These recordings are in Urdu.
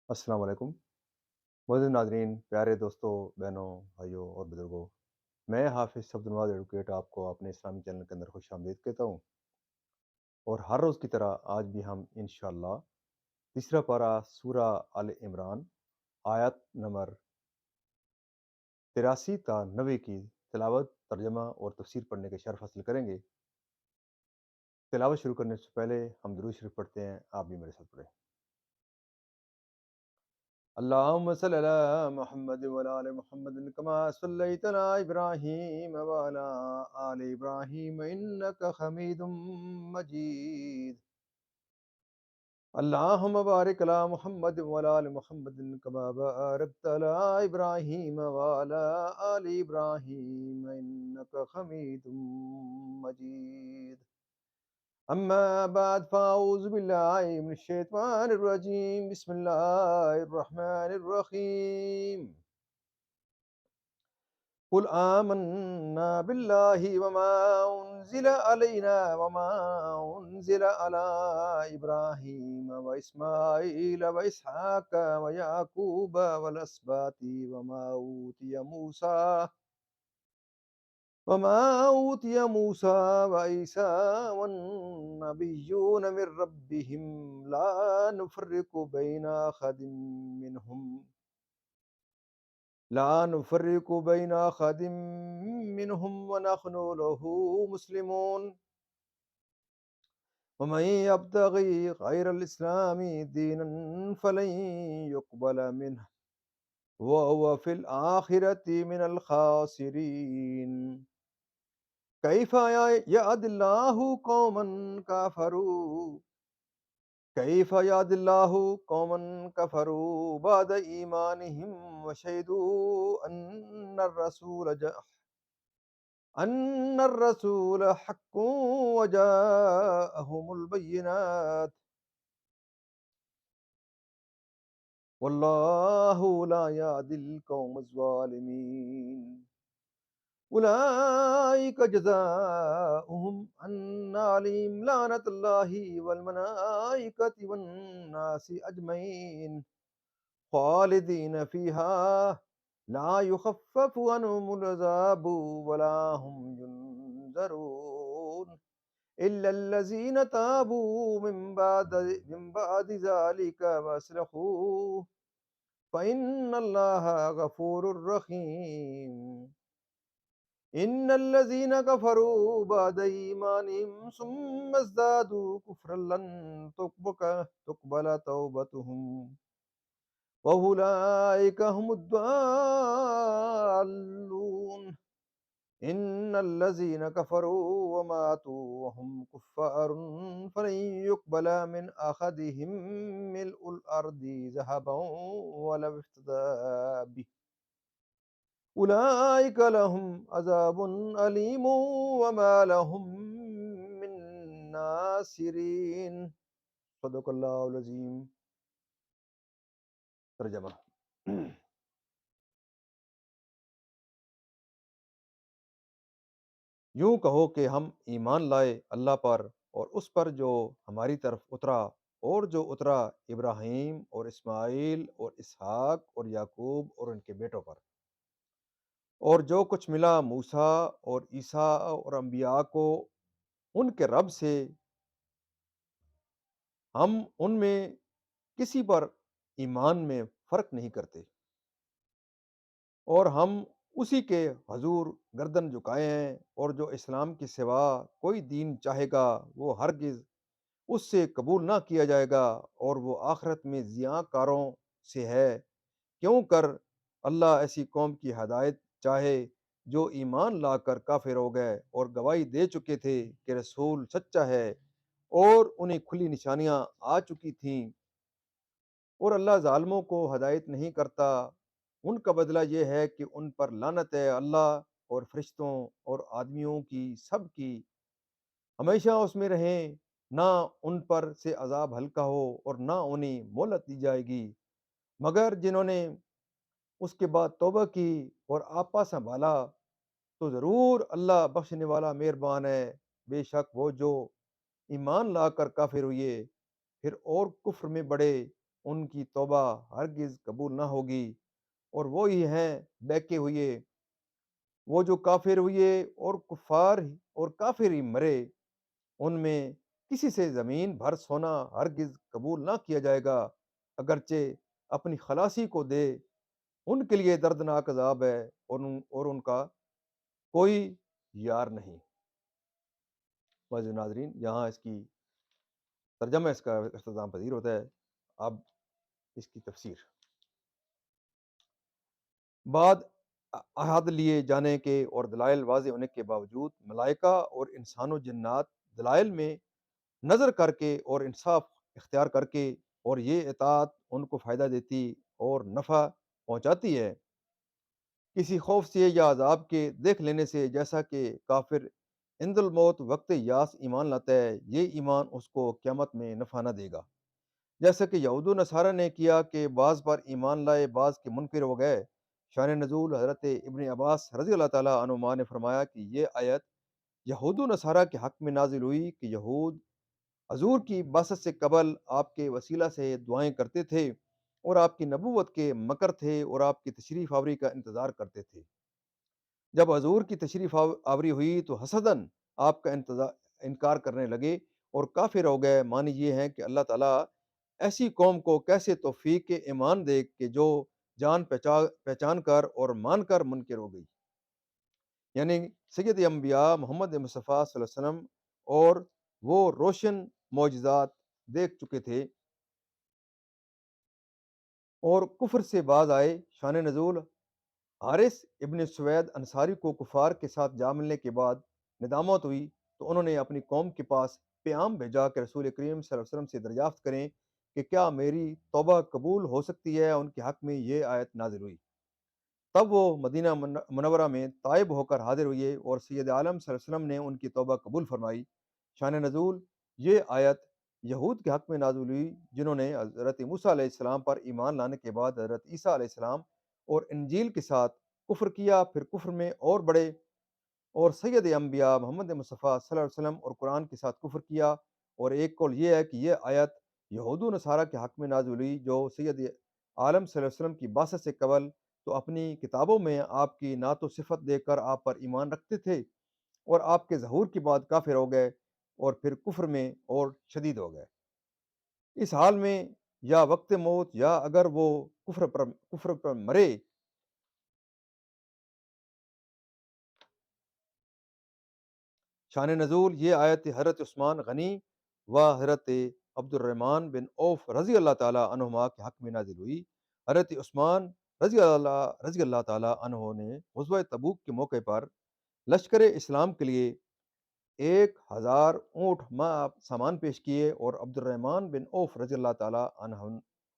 السلام علیکم معزز ناظرین، پیارے دوستوں، بہنوں، بھائیوں اور بزرگوں، میں حافظ عبد النواز ایڈوکیٹ آپ کو اپنے اسلامی چینل کے اندر خوش آمدید کہتا ہوں، اور ہر روز کی طرح آج بھی ہم انشاءاللہ تیسرا پارہ سورہ آل عمران آیت نمبر 83 تا 90 کی تلاوت، ترجمہ اور تفسیر پڑھنے کے شرف حاصل کریں گے۔ تلاوت شروع کرنے سے پہلے ہم درود شریف پڑھتے ہیں، آپ بھی میرے ساتھ پڑھیں۔ اللهم صل على محمد وعلى آل محمد كما صليت على إبراهيم وعلى آل إبراهيم إنك حميد مجيد. اللهم بارك على محمد وعلى آل محمد كما باركت على إبراهيم وعلى آل إبراهيم إنك حميد مجيد. أما بعد فأعوذ بالله من الشيطان الرجيم. بسم الله الرحمن الرحيم. قل آمنا بالله وما أنزل علينا وما أنزل على إبراهيم وإسماعيل وإسحاق ويعقوب والأسباط وما أوتي موسى وعيسى والنبيون من ربهم لا نفرق بين أحد منهم ونحن له مسلمون. ومن يبتغي غير الإسلام دينا فلن يقبل منه وهو في الآخرة من الخاسرين. كيف يهدي الله قوما كفروا بعد إيمانهم وشهدوا أن الرسول حق وجاءهم البينات والله لا يهدي القوم الظالمين. أولئك جزاؤهم أن عليهم لعنة الله والملائكة والناس أجمعين خالدين فيها لا يخفف عنهم العذاب ولا هم ينذرون إلا الذين تابوا من بعد ذلك وأصلحوا فإن الله غفور رحيم. إن الذين كفروا بعد إيمانهم ثم ازدادوا كفرا لن تقبل توبتهم وأولئك هم الضالون. إن الذين كفروا وماتوا وهم كفار فلن يقبل من أحدهم ملء الأرض ذهبا ولو افتدى به أولئك لهم عذاب أليم وما لهم من ناصرين. صدق اللہ العظیم. ترجمہ. یوں کہو کہ ہم ایمان لائے اللہ پر اور اس پر جو ہماری طرف اترا، اور جو اترا ابراہیم اور اسماعیل اور اسحاق اور یعقوب اور ان کے بیٹوں پر، اور جو کچھ ملا موسیٰ اور عیسیٰ اور انبیاء کو ان کے رب سے، ہم ان میں کسی پر ایمان میں فرق نہیں کرتے، اور ہم اسی کے حضور گردن جھکائے ہیں، اور جو اسلام کے سوا کوئی دین چاہے گا وہ ہرگز اس سے قبول نہ کیا جائے گا، اور وہ آخرت میں زیاں کاروں سے ہے. کیوں کر اللہ ایسی قوم کی ہدایت چاہے جو ایمان لا کر کافر ہو گئے اور گواہی دے چکے تھے کہ رسول سچا ہے، اور انہیں کھلی نشانیاں آ چکی تھیں، اور اللہ ظالموں کو ہدایت نہیں کرتا. ان کا بدلہ یہ ہے کہ ان پر لعنت ہے اللہ اور فرشتوں اور آدمیوں کی سب کی، ہمیشہ اس میں رہیں. نہ ان پر سے عذاب ہلکا ہو اور نہ انہیں مہلت دی جائے گی، مگر جنہوں نے اس کے بعد توبہ کی اور آپا سنبھالا تو ضرور اللہ بخشنے والا مہربان ہے. بے شک وہ جو ایمان لا کر کافر ہوئے پھر اور کفر میں بڑھے ان کی توبہ ہرگز قبول نہ ہوگی، اور وہی ہیں بہکے ہوئے، وہ جو کافر ہوئے اور کفار اور کافر ہی مرے، ان میں کسی سے زمین بھر سونا ہرگز قبول نہ کیا جائے گا، اگرچہ اپنی خلاصی کو دے، ان کے لیے دردناک عذاب ہے، اور ان کا کوئی یار نہیں۔ معزز ناظرین، یہاں اس کی ترجمہ اس کا اختتام پذیر ہوتا ہے۔ اب اس کی تفسیر: بعد عہد لیے جانے کے اور دلائل واضح ہونے کے باوجود ملائکہ اور انسان و جنات دلائل میں نظر کر کے اور انصاف اختیار کر کے، اور یہ اطاعت ان کو فائدہ دیتی اور نفع پہنچاتی ہے کسی خوف سے یا عذاب کے دیکھ لینے سے، جیسا کہ کافر عند الموت وقت یاس ایمان لاتا ہے، یہ ایمان اس کو قیامت میں نفع نہ دے گا، جیسا کہ یہود و نصارہ نے کیا کہ بعض پر ایمان لائے، بعض کے منکر ہو گئے۔ شان نزول: حضرت ابن عباس رضی اللہ تعالیٰ عنہما نے فرمایا کہ یہ آیت یہود و نصارہ کے حق میں نازل ہوئی کہ یہود حضور کی بعثت سے قبل آپ کے وسیلہ سے دعائیں کرتے تھے، اور آپ کی نبوت کے مکر تھے، اور آپ کی تشریف آوری کا انتظار کرتے تھے۔ جب حضور کی تشریف آوری ہوئی تو حسداً آپ کا انکار کرنے لگے اور کافر ہو گئے۔ معنی یہ ہے کہ اللہ تعالیٰ ایسی قوم کو کیسے توفیق ایمان دے کہ جو جان پہچان کر اور مان کر منکر ہو گئی، یعنی سید انبیاء محمد مصطفیٰ صلی اللہ علیہ وسلم، اور وہ روشن معجزات دیکھ چکے تھے اور کفر سے باز آئے۔ شان نزول: حارث ابن سوید انصاری کو کفار کے ساتھ جا ملنے کے بعد ندامت ہوئی، تو انہوں نے اپنی قوم کے پاس پیام بھیجا کہ رسول کریم صلی اللہ علیہ وسلم سے دریافت کریں کہ کیا میری توبہ قبول ہو سکتی ہے۔ ان کے حق میں یہ آیت نازل ہوئی۔ تب وہ مدینہ منورہ میں تائب ہو کر حاضر ہوئے، اور سید عالم صلی اللہ علیہ وسلم نے ان کی توبہ قبول فرمائی۔ شان نزول: یہ آیت یہود کے حق میں نازل ہوئی جنہوں نے حضرت موسیٰ علیہ السلام پر ایمان لانے کے بعد حضرت عیسیٰ علیہ السلام اور انجیل کے ساتھ کفر کیا، پھر کفر میں اور بڑے، اور سید انبیاء محمد مصطفیٰ صلی اللہ علیہ وسلم اور قرآن کے ساتھ کفر کیا۔ اور ایک قول یہ ہے کہ یہ آیت یہود و نصارہ کے حق میں نازل ہوئی جو سید عالم صلی اللہ علیہ وسلم کی بعثت سے قبل تو اپنی کتابوں میں آپ کی نعت و صفت دے کر آپ پر ایمان رکھتے تھے، اور آپ کے ظہور کے بعد کافر ہو گئے، اور پھر کفر میں اور شدید ہو گئے۔ اس حال میں یا وقت موت یا اگر وہ کفر پر مرے۔ شان نزول: یہ آیت حضرت عثمان غنی و حضرت عبد الرحمن بن عوف رضی اللہ تعالیٰ عنہما کے حق میں نازل ہوئی۔ حضرت عثمان رضی اللہ تعالیٰ عنہ نے غزوہ تبوک کے موقع پر لشکر اسلام کے لیے 1000 اونٹ سامان پیش کیے، اور عبد الرحمن بن عوف رضی اللہ تعالیٰ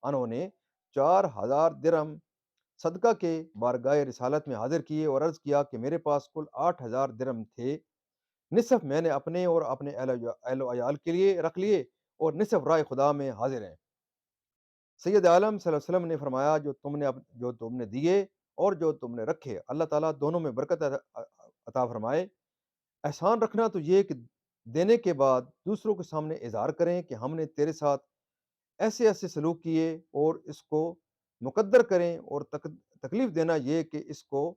عنہ نے 4000 درہم صدقہ کے بارگاہ رسالت میں حاضر کیے، اور عرض کیا کہ میرے پاس کل 8000 درہم تھے، نصف میں نے اپنے اور اپنے اہل و عیال کے لیے رکھ لیے، اور نصف رائے خدا میں حاضر ہیں۔ سید عالم صلی اللہ علیہ وسلم نے فرمایا جو تم نے دیے اور جو تم نے رکھے، اللہ تعالیٰ دونوں میں برکت عطا فرمائے۔ احسان رکھنا تو یہ کہ دینے کے بعد دوسروں کے سامنے اظہار کریں کہ ہم نے تیرے ساتھ ایسے ایسے سلوک کیے، اور اس کو مقدر کریں، اور تکلیف دینا یہ کہ اس کو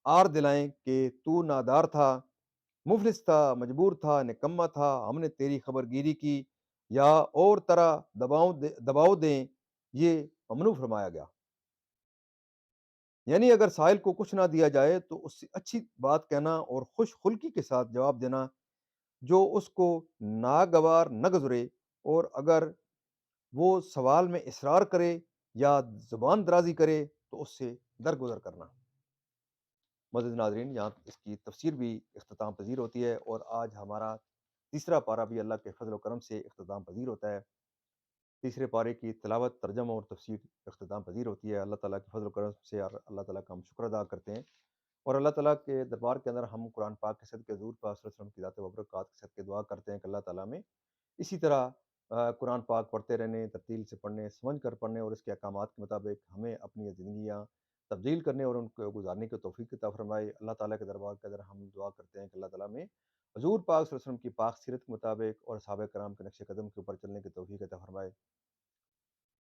آر دلائیں کہ تو نادار تھا، مفلس تھا، مجبور تھا، نکما تھا، ہم نے تیری خبر گیری کی، یا اور طرح دباؤ دیں، یہ ممنوع فرمایا گیا۔ یعنی اگر سائل کو کچھ نہ دیا جائے تو اس سے اچھی بات کہنا اور خوش خلقی کے ساتھ جواب دینا جو اس کو ناگوار نہ گزرے، اور اگر وہ سوال میں اصرار کرے یا زبان درازی کرے تو اس سے درگزر کرنا۔ معزز ناظرین، یہاں اس کی تفسیر بھی اختتام پذیر ہوتی ہے، اور آج ہمارا تیسرا پارہ بھی اللہ کے فضل و کرم سے اختتام پذیر ہوتا ہے۔ تیسرے پارے کی تلاوت، ترجمہ اور تفسیر اختتام پذیر ہوتی ہے۔ اللہ تعالیٰ کے فضل و کرم سے اور اللہ تعالیٰ کا ہم شکر ادا کرتے ہیں، اور اللہ تعالیٰ کے دربار کے اندر ہم قرآن پاک کے صدقے حضور پاک صلی اللہ علیہ وسلم کی ذات و برکات کے صدقے دعا کرتے ہیں کہ اللہ تعالیٰ میں اسی طرح قرآن پاک پڑھتے رہنے، ترتیل سے پڑھنے، سمجھ کر پڑھنے، اور اس کے احکامات کے مطابق ہمیں اپنی زندگیاں تبدیل کرنے اور ان کو گزارنے کی توفیق عطا فرمائے۔ اللہ تعالیٰ کے دربار کے اندر ہم دعا کرتے ہیں کہ اللہ تعالیٰ میں حضور پاک صلی اللہ علیہ وسلم کی پاک سیرت کے مطابق اور صحابہ کرام کے نقش قدم کے اوپر چلنے کی توفیق عطا فرمائے۔